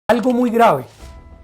Algo muy grave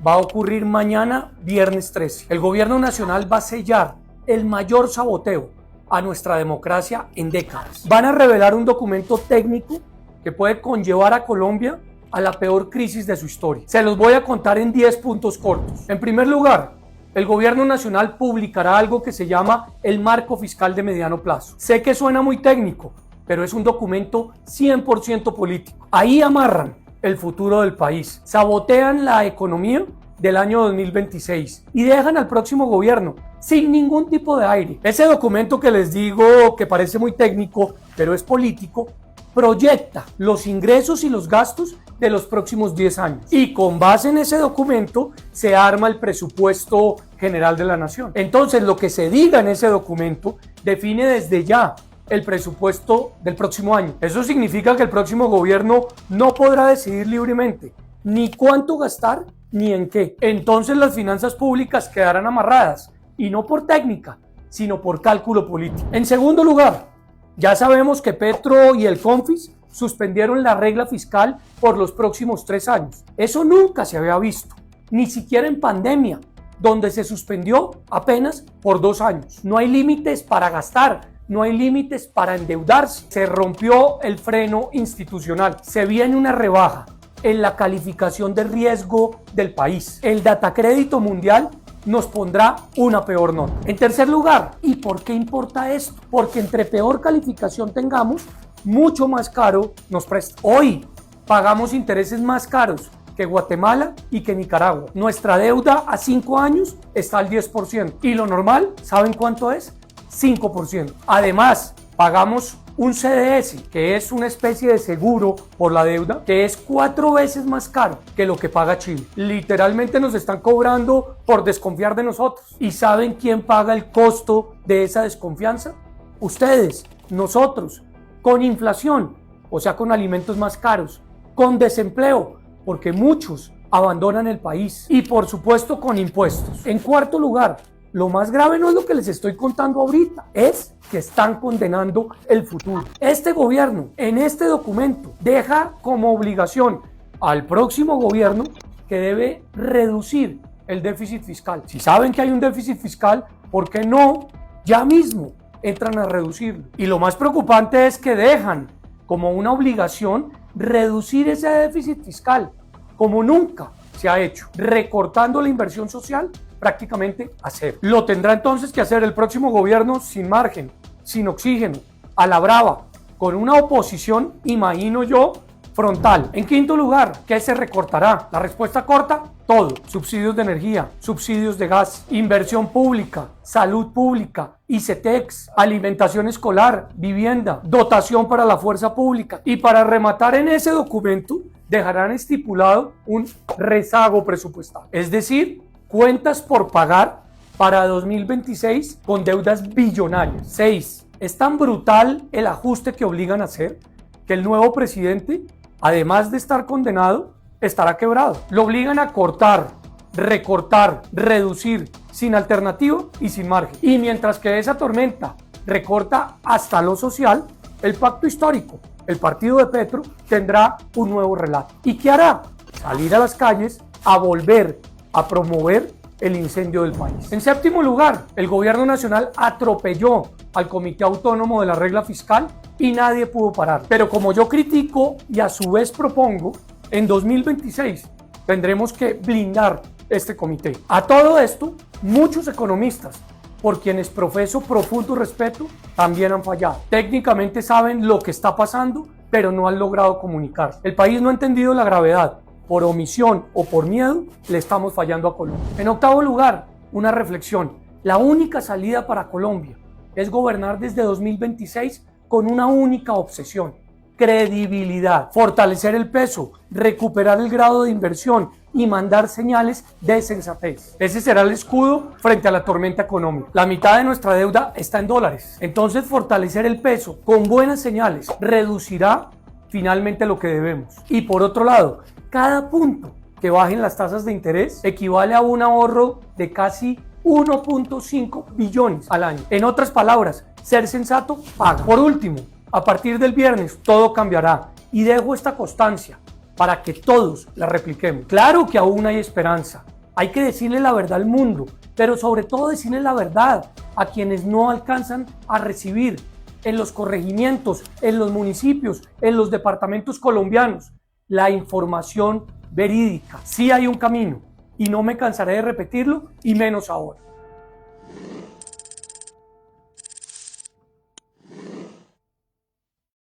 va a ocurrir mañana, viernes 13. El gobierno nacional va a sellar el mayor saboteo a nuestra democracia en décadas. Van a revelar un documento técnico que puede conllevar a Colombia a la peor crisis de su historia. Se los voy a contar en 10 puntos cortos. En primer lugar, el gobierno nacional publicará algo que se llama el marco fiscal de mediano plazo. Sé que suena muy técnico, pero es un documento 100% político. Ahí amarran el futuro del país, sabotean la economía del año 2026 y dejan al próximo gobierno sin ningún tipo de aire. Ese documento que les digo que parece muy técnico, pero es político, proyecta los ingresos y los gastos de los próximos 10 años. Y con base en ese documento se arma el presupuesto general de la nación. Entonces, lo que se diga en ese documento define desde ya el presupuesto del próximo año. Eso significa que el próximo gobierno no podrá decidir libremente ni cuánto gastar ni en qué. Entonces las finanzas públicas quedarán amarradas, y no por técnica, sino por cálculo político. En segundo lugar, ya sabemos que Petro y el Confis suspendieron la regla fiscal por los próximos 3 años. Eso nunca se había visto, ni siquiera en pandemia, donde se suspendió apenas por 2 años. No hay límites para gastar, no hay límites para endeudarse. Se rompió el freno institucional. Se viene una rebaja en la calificación de riesgo del país. El Datacrédito Mundial nos pondrá una peor nota. En tercer lugar, ¿y por qué importa esto? Porque entre peor calificación tengamos, mucho más caro nos presta. Hoy pagamos intereses más caros que Guatemala y que Nicaragua. Nuestra deuda a 5 años está al 10%. Y lo normal, ¿saben cuánto es? 5%. Además, pagamos un CDS, que es una especie de seguro por la deuda, que es 4 veces más caro que lo que paga Chile. Literalmente nos están cobrando por desconfiar de nosotros. ¿Y saben quién paga el costo de esa desconfianza? Ustedes, nosotros, con inflación, o sea, con alimentos más caros, con desempleo, porque muchos abandonan el país, y por supuesto con impuestos. En cuarto lugar, lo más grave no es lo que les estoy contando ahorita, es que están condenando el futuro. Este gobierno, en este documento, deja como obligación al próximo gobierno que debe reducir el déficit fiscal. Si saben que hay un déficit fiscal, ¿por qué no ya mismo entran a reducirlo? Y lo más preocupante es que dejan como una obligación reducir ese déficit fiscal, como nunca se ha hecho, recortando la inversión social prácticamente a cero. Lo tendrá entonces que hacer el próximo gobierno sin margen, sin oxígeno, a la brava, con una oposición, imagino yo, frontal. En quinto lugar, ¿qué se recortará? La respuesta corta, todo. Subsidios de energía, subsidios de gas, inversión pública, salud pública, ICETEX, alimentación escolar, vivienda, dotación para la fuerza pública. Y para rematar en ese documento, dejarán estipulado un rezago presupuestal. Es decir, cuentas por pagar para 2026 con deudas billonarias. 6. Es tan brutal el ajuste que obligan a hacer que el nuevo presidente, además de estar condenado, estará quebrado. Lo obligan a cortar, recortar, reducir, sin alternativa y sin margen. Y mientras que esa tormenta recorta hasta lo social, el pacto histórico, el partido de Petro, tendrá un nuevo relato. ¿Y qué hará? Salir a las calles a volver a promover el incendio del país. En séptimo lugar, el gobierno nacional atropelló al Comité Autónomo de la Regla Fiscal y nadie pudo parar. Pero como yo critico y a su vez propongo, en 2026 tendremos que blindar este comité. A todo esto, muchos economistas, por quienes profeso profundo respeto, también han fallado. Técnicamente saben lo que está pasando, pero no han logrado comunicar. El país no ha entendido la gravedad. Por omisión o por miedo, le estamos fallando a Colombia. En octavo lugar, una reflexión. La única salida para Colombia es gobernar desde 2026 con una única obsesión: credibilidad, fortalecer el peso, recuperar el grado de inversión y mandar señales de sensatez. Ese será el escudo frente a la tormenta económica. La mitad de nuestra deuda está en dólares. Entonces, fortalecer el peso con buenas señales reducirá finalmente lo que debemos. Y por otro lado, cada punto que bajen las tasas de interés equivale a un ahorro de casi 1.5 billones al año. En otras palabras, ser sensato paga. Por último, a partir del viernes todo cambiará y dejo esta constancia. para que todos la repliquemos. Claro que aún hay esperanza. Hay que decirle la verdad al mundo, pero sobre todo decirle la verdad a quienes no alcanzan a recibir en los corregimientos, en los municipios, en los departamentos colombianos, la información verídica. Sí hay un camino y no me cansaré de repetirlo y menos ahora.